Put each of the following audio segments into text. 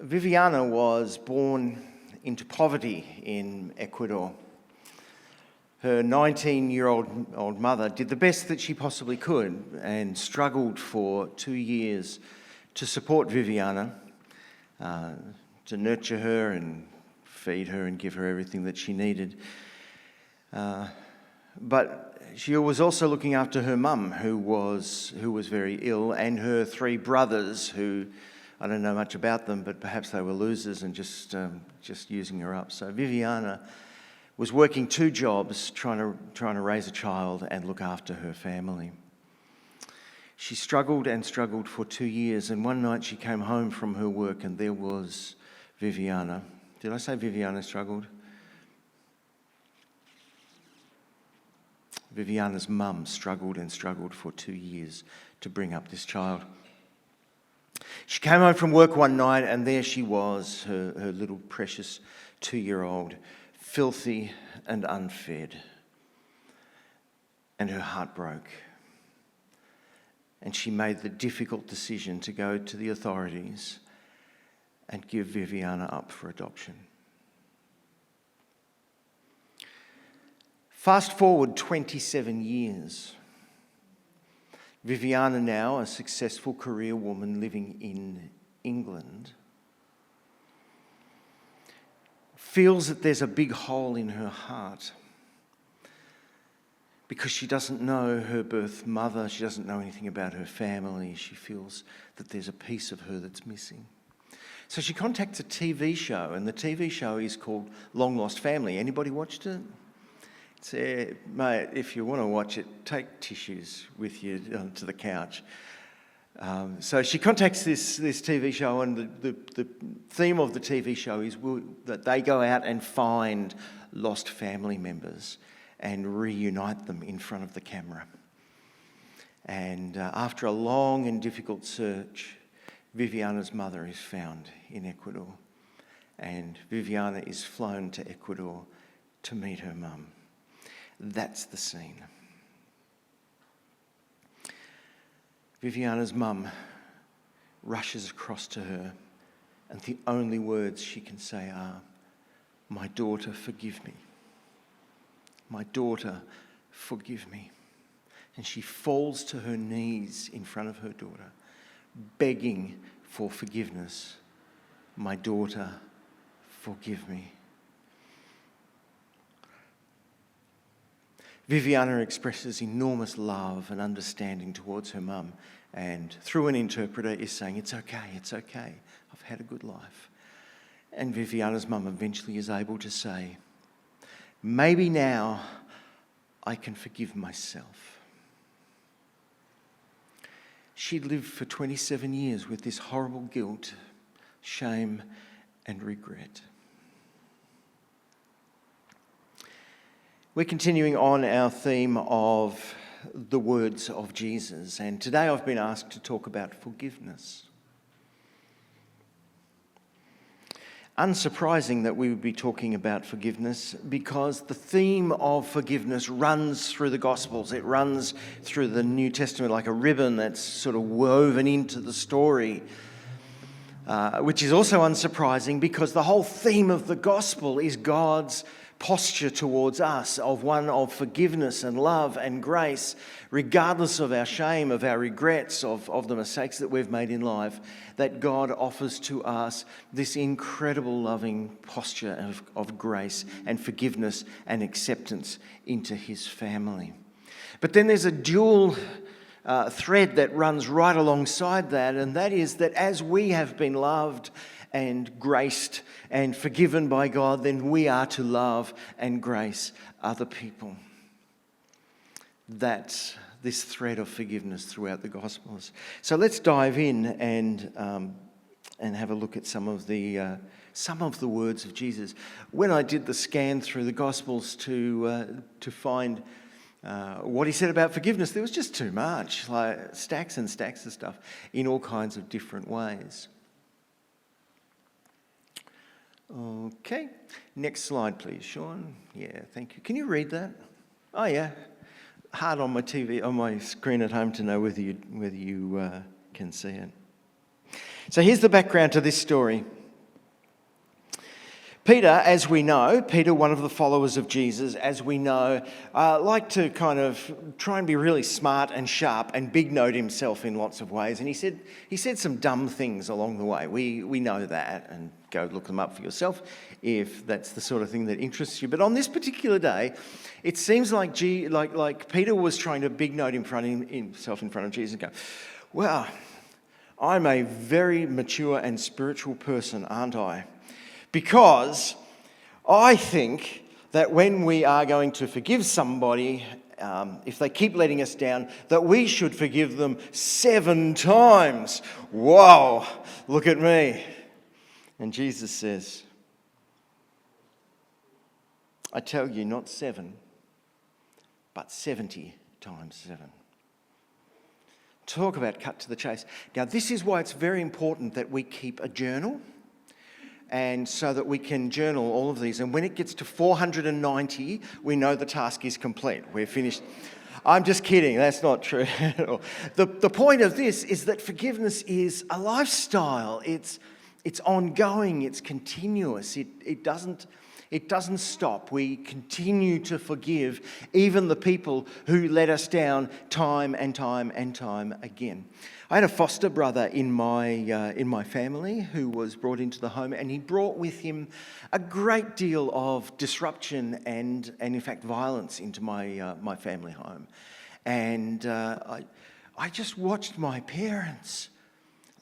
Viviana was born into poverty in Ecuador. Her 19-year-old mother did the best that she possibly could and struggled for 2 years to support Viviana, to nurture her and feed her and give her everything that she needed. But she was also looking after her mum, who was very ill, and her 3 brothers, who I don't know much about them, but perhaps they were losers and just using her up. So Viviana was working 2 jobs, trying to raise a child and look after her family. She struggled and struggled for 2 years, and one night she came home from her work, and there was Viviana. Did I say Viviana struggled? Viviana's mum struggled and struggled for 2 years to bring up this child. She came home from work one night, and there she was, her little precious 2-year-old, filthy and unfed. And her heart broke. And she made the difficult decision to go to the authorities and give Viviana up for adoption. Fast forward 27 years. Viviana, now a successful career woman living in England, feels that there's a big hole in her heart because she doesn't know her birth mother, she doesn't know anything about her family. She feels that there's a piece of her that's missing. So she contacts a TV show, and the TV show is called Long Lost Family. Anybody watched it? Say, mate, if you want to watch it, take tissues with you to the couch. So she contacts this TV show, and the theme of the TV show is that they go out and find lost family members and reunite them in front of the camera. And after a long and difficult search, Viviana's mother is found in Ecuador, and Viviana is flown to Ecuador to meet her mum. That's the scene. Viviana's mum rushes across to her, and the only words she can say are, "My daughter, forgive me. My daughter, forgive me." And she falls to her knees in front of her daughter, begging for forgiveness. "My daughter, forgive me." Viviana expresses enormous love and understanding towards her mum, and through an interpreter is saying, it's okay, I've had a good life. And Viviana's mum eventually is able to say, maybe now I can forgive myself. She'd lived for 27 years with this horrible guilt, shame, and regret. We're continuing on our theme of the words of Jesus, and today I've been asked to talk about forgiveness. Unsurprising that we would be talking about forgiveness, because the theme of forgiveness runs through the Gospels. It runs through the New Testament like a ribbon that's sort of woven into the story, which is also unsurprising because the whole theme of the Gospel is God's posture towards us, of one of forgiveness and love and grace, regardless of our shame, of our regrets, of the mistakes that we've made in life, that God offers to us this incredible loving posture of grace and forgiveness and acceptance into his family. But then there's a dual thread that runs right alongside that, and that is that as we have been loved and graced and forgiven by God, then we are to love and grace other people. That's this thread of forgiveness throughout the Gospels. So let's dive in and have a look at some of the words of Jesus. When I did the scan through the Gospels to find what he said about forgiveness, there was just too much, like stacks and stacks of stuff in all kinds of different ways. Okay, next slide please, Sean. Yeah, thank you. Can you read that? Oh yeah, hard on my TV, on my screen at home to know whether you can see it. So here's the background to this story. Peter, as we know, Peter, one of the followers of Jesus, as we know, liked to kind of try and be really smart and sharp and big note himself in lots of ways. And he said some dumb things along the way. We know that, and go look them up for yourself if that's the sort of thing that interests you. But on this particular day, it seems like Peter was trying to big note himself in front of Jesus and go, "Well, I'm a very mature and spiritual person, aren't I? Because I think that when we are going to forgive somebody, if they keep letting us down, that we should forgive them 7 times. Whoa, look at me." And Jesus says, "I tell you, not 7, but 70 times 7. Talk about cut to the chase. Now, this is why it's very important that we keep a journal, and so that we can journal all of these. And when it gets to 490, we know the task is complete. We're finished. I'm just kidding. That's not true at all. The point of this is that forgiveness is a lifestyle. It's ongoing. It's continuous. It doesn't stop. We continue to forgive even the people who let us down time and time and time again. I had a foster brother in my family who was brought into the home, and he brought with him a great deal of disruption and in fact violence into my family home. And I just watched my parents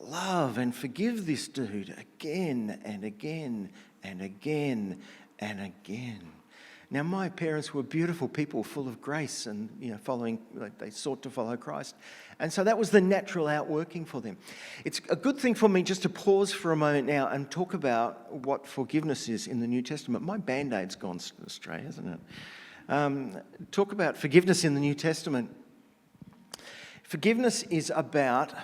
love and forgive this dude again and again and again and again. Now, my parents were beautiful people, full of grace, and they sought to follow Christ, and so that was the natural outworking for them. It's a good thing for me just to pause for a moment now and talk about what forgiveness is in the New Testament. My Band-Aid's gone astray, hasn't it? Talk about forgiveness in the New Testament. Forgiveness is about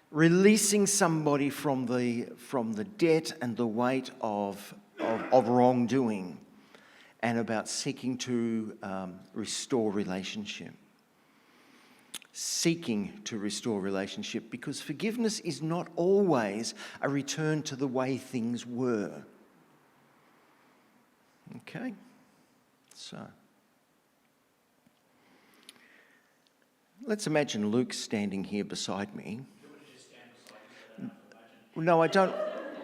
releasing somebody from the debt and the weight of wrongdoing, and about seeking to restore relationship. Seeking to restore relationship, because forgiveness is not always a return to the way things were. Okay? So, let's imagine Luke standing here beside me. No, I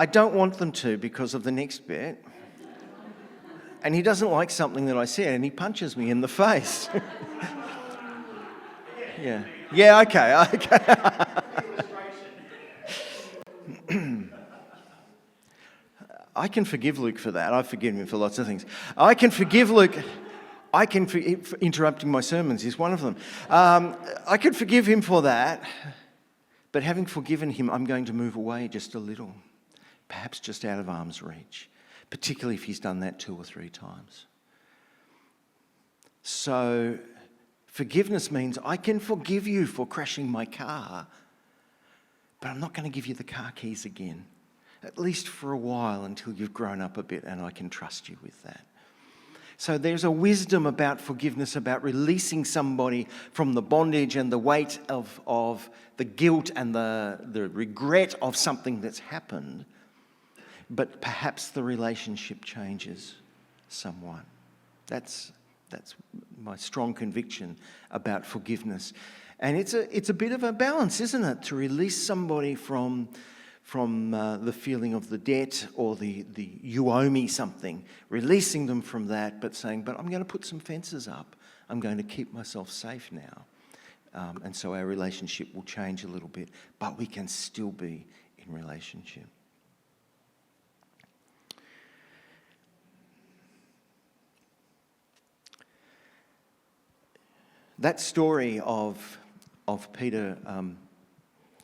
don't want them to, because of the next bit. And he doesn't like something that I said, and he punches me in the face. Yeah, okay. I can forgive Luke for that. I've forgiven him for lots of things. I can forgive Luke. For interrupting my sermons is one of them. I can forgive him for that. But having forgiven him, I'm going to move away just a little, perhaps just out of arm's reach, particularly if he's done that 2 or 3 times. So forgiveness means I can forgive you for crashing my car, but I'm not going to give you the car keys again, at least for a while, until you've grown up a bit and I can trust you with that. So there's a wisdom about forgiveness, about releasing somebody from the bondage and the weight of the guilt and the regret of something that's happened, but perhaps the relationship changes somewhat. That's my strong conviction about forgiveness. And it's a bit of a balance, isn't it? To release somebody from the feeling of the debt or the you owe me something, releasing them from that, but saying, but I'm going to put some fences up. I'm going to keep myself safe now. And so our relationship will change a little bit, but we can still be in relationship. That story of Peter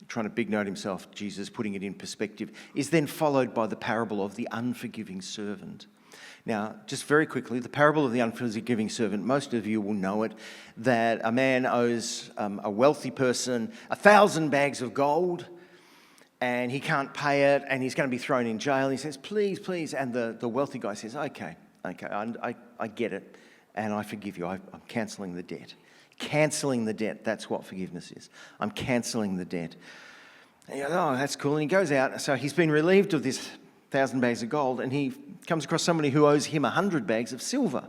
trying to big note himself, Jesus putting it in perspective, is then followed by the parable of the unforgiving servant. Now, just very quickly, the parable of the unforgiving servant, most of you will know it, that a man owes a wealthy person 1,000 bags of gold, and he can't pay it, and he's going to be thrown in jail. He says, please, please. And the wealthy guy says, okay, I get it, and I forgive you. I'm cancelling the debt. Cancelling the debt, that's what forgiveness is. I'm cancelling the debt. And he goes, oh, that's cool. And he goes out. So he's been relieved of this 1,000 bags of gold, and he comes across somebody who owes him 100 bags of silver.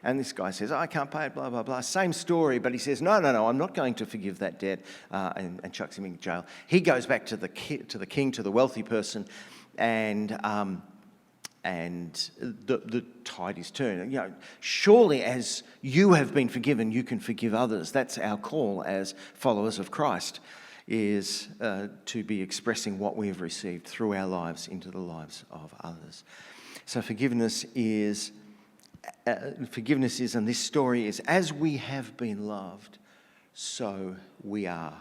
And this guy says, I can't pay it, blah, blah, blah. Same story, but he says, no, I'm not going to forgive that debt, and chucks him in jail. He goes back to the king, to the wealthy person, and the tide is turned. You know, surely as you have been forgiven, you can forgive others. That's our call as followers of Christ, is to be expressing what we have received through our lives into the lives of others. So forgiveness is, and this story is, as we have been loved, so we are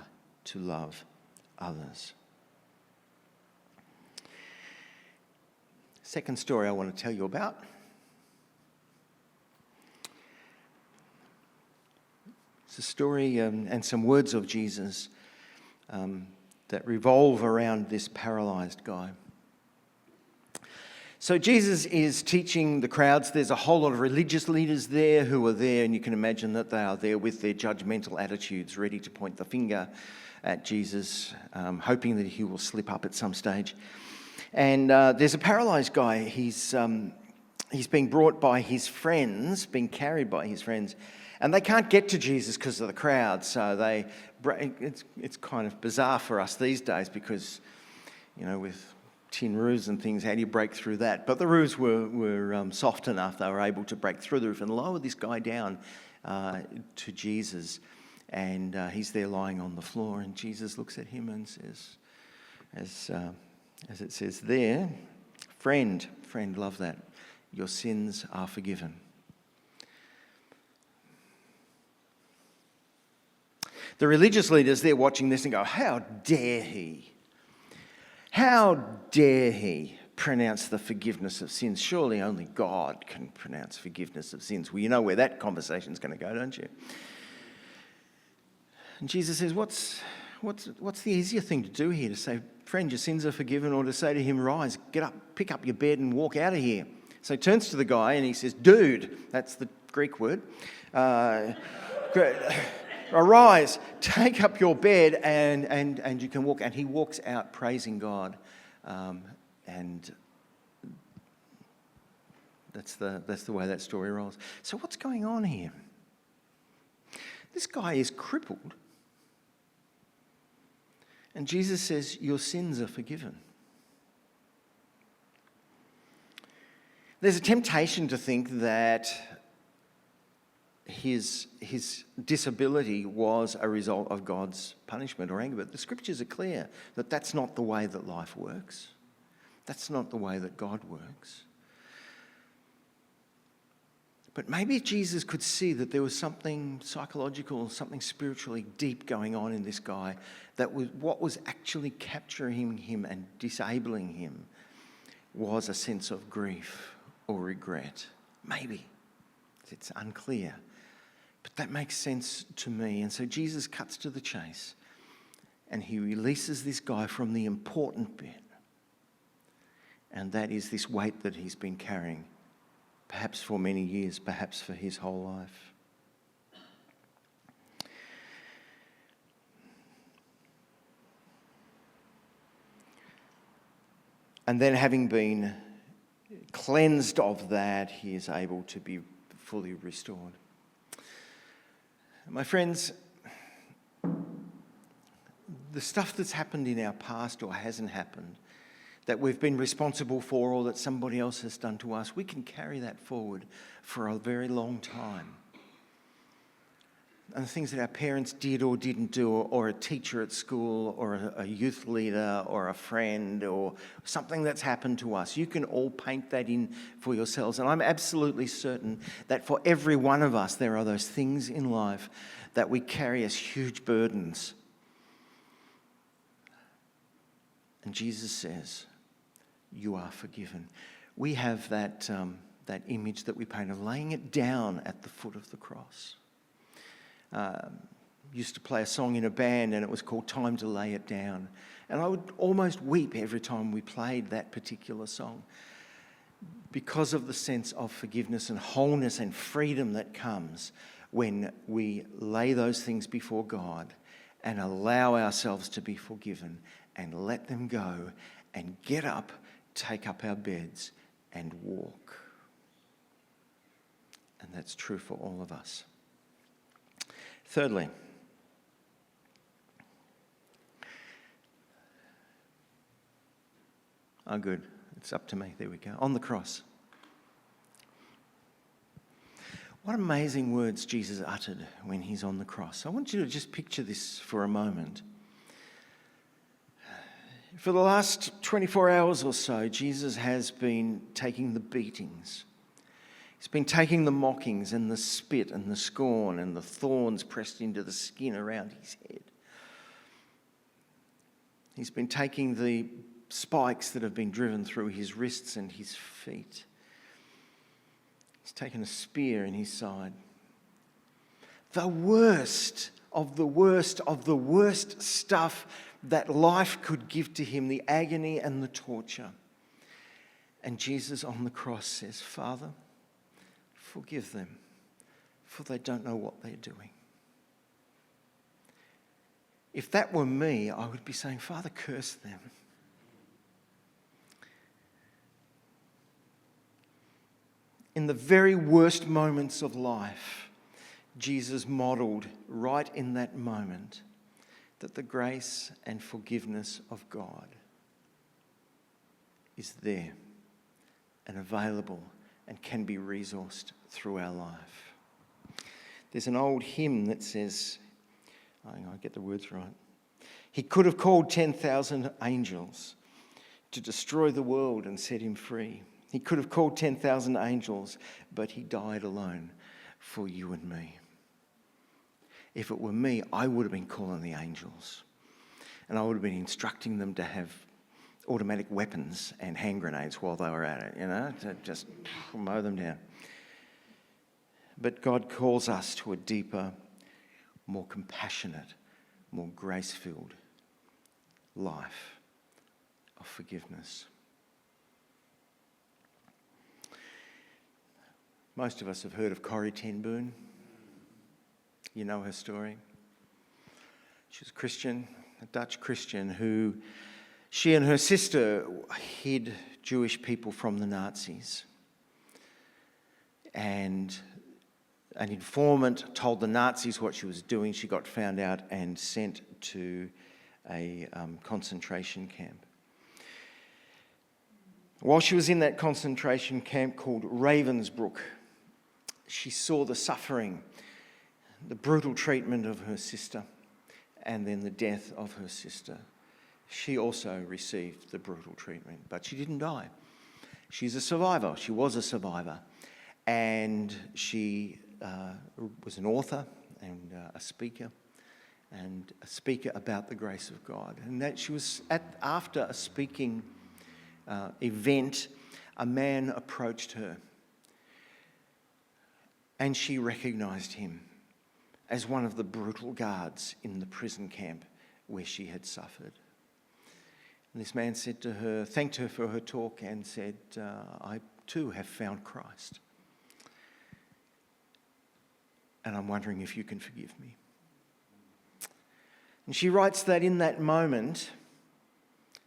to love others. Second story I want to tell you about. It's a story and some words of Jesus that revolve around this paralysed guy. So Jesus is teaching the crowds. There's a whole lot of religious leaders there who are there, and you can imagine that they are there with their judgmental attitudes, ready to point the finger at Jesus, hoping that he will slip up at some stage. And there's a paralysed guy. He's being brought by his friends, being carried by his friends, and they can't get to Jesus because of the crowd. So it's kind of bizarre for us these days because, you know, with tin roofs and things, how do you break through that? But the roofs were soft enough; they were able to break through the roof and lower this guy down to Jesus. And he's there lying on the floor, and Jesus looks at him and says, as it says there, friend, love that, your sins are forgiven. The religious leaders, they're watching this and go, how dare he? How dare he pronounce the forgiveness of sins? Surely only God can pronounce forgiveness of sins. Well, you know where that conversation's going to go, don't you? And Jesus says, what's the easier thing to do here? To say, friend, your sins are forgiven, or to say to him, rise, get up, pick up your bed and walk out of here? So he turns to the guy and he says, dude, that's the Greek word. Arise, take up your bed and you can walk. And he walks out praising God. And that's the way that story rolls. So what's going on here? This guy is crippled. And Jesus says, your sins are forgiven. There's a temptation to think that his disability was a result of God's punishment or anger, but the scriptures are clear that that's not the way that life works. That's not the way that God works. But maybe Jesus could see that there was something psychological, something spiritually deep going on in this guy, that was what was actually capturing him and disabling him was a sense of grief or regret. Maybe. It's unclear. But that makes sense to me. And so Jesus cuts to the chase and he releases this guy from the important bit. And that is this weight that he's been carrying, perhaps for many years, perhaps for his whole life. And then, having been cleansed of that, he is able to be fully restored. My friends, the stuff that's happened in our past or hasn't happened, that we've been responsible for or that somebody else has done to us, we can carry that forward for a very long time. And the things that our parents did or didn't do, or a teacher at school, or a youth leader, or a friend, or something that's happened to us, you can all paint that in for yourselves. And I'm absolutely certain that for every one of us, there are those things in life that we carry as huge burdens. And Jesus says, you are forgiven. We have that image that we paint of laying it down at the foot of the cross. Used to play a song in a band and it was called Time to Lay It Down. And I would almost weep every time we played that particular song because of the sense of forgiveness and wholeness and freedom that comes when we lay those things before God and allow ourselves to be forgiven and let them go and get up take up our beds and walk. And that's true for all of us. Thirdly, oh good, it's up to me, there we go, on the cross. What amazing words Jesus uttered when he's on the cross. I want you to just picture this for a moment. For the last 24 hours or so, Jesus has been taking the beatings. He's been taking the mockings and the spit and the scorn and the thorns pressed into the skin around his head. He's been taking the spikes that have been driven through his wrists and his feet. He's taken a spear in his side. The worst of the worst of the worst stuff that life could give to him, the agony and the torture. And Jesus on the cross says, Father, forgive them, for they don't know what they're doing. If that were me, I would be saying, Father, curse them. In the very worst moments of life, Jesus modelled right in that moment that the grace and forgiveness of God is there and available and can be resourced through our life. There's an old hymn that says, I get the words right. He could have called 10,000 angels to destroy the world and set him free. He could have called 10,000 angels, but he died alone for you and me. If it were me, I would have been calling the angels. And I would have been instructing them to have automatic weapons and hand grenades while they were at it, to just mow them down. But God calls us to a deeper, more compassionate, more grace-filled life of forgiveness. Most of us have heard of Corrie ten Boom. You know her story. She was a Christian, a Dutch Christian, who she and her sister hid Jewish people from the Nazis. And an informant told the Nazis what she was doing. She got found out and sent to a concentration camp. While she was in that concentration camp called Ravensbrück, she saw the suffering, the brutal treatment of her sister, and then the death of her sister. She also received the brutal treatment, but she didn't die. She's a survivor. She was a survivor. And she was an author and a speaker about the grace of God. And that she was after a speaking event, a man approached her, and she recognised him as one of the brutal guards in the prison camp where she had suffered. And this man said to her, thanked her for her talk and said, I too have found Christ. And I'm wondering if you can forgive me. And she writes that in that moment,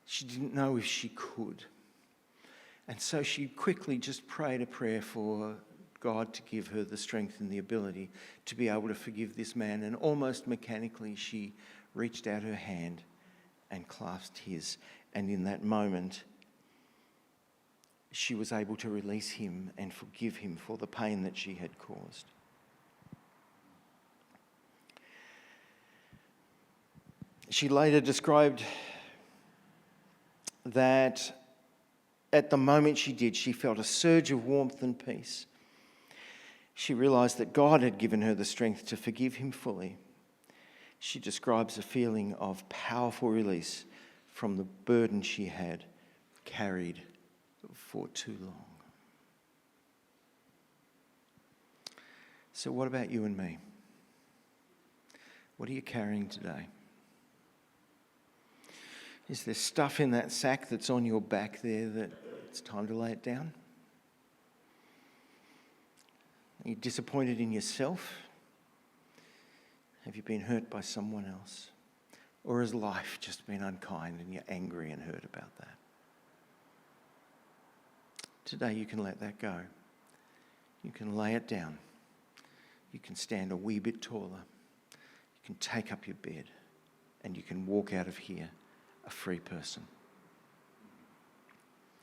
she didn't know if she could. And so she quickly just prayed a prayer for God to give her the strength and the ability to be able to forgive this man. And almost mechanically, she reached out her hand and clasped his. And in that moment, she was able to release him and forgive him for the pain that she had caused. She later described that at the moment she did, she felt a surge of warmth and peace. She realised that God had given her the strength to forgive him fully. She describes a feeling of powerful release from the burden she had carried for too long. So what about you and me? What are you carrying today? Is there stuff in that sack that's on your back there that it's time to lay it down? Are you disappointed in yourself? Have you been hurt by someone else? Or has life just been unkind and you're angry and hurt about that? today you can let that go. You can lay it down. You can stand a wee bit taller. You can take up your bed, and you can walk out of here a free person.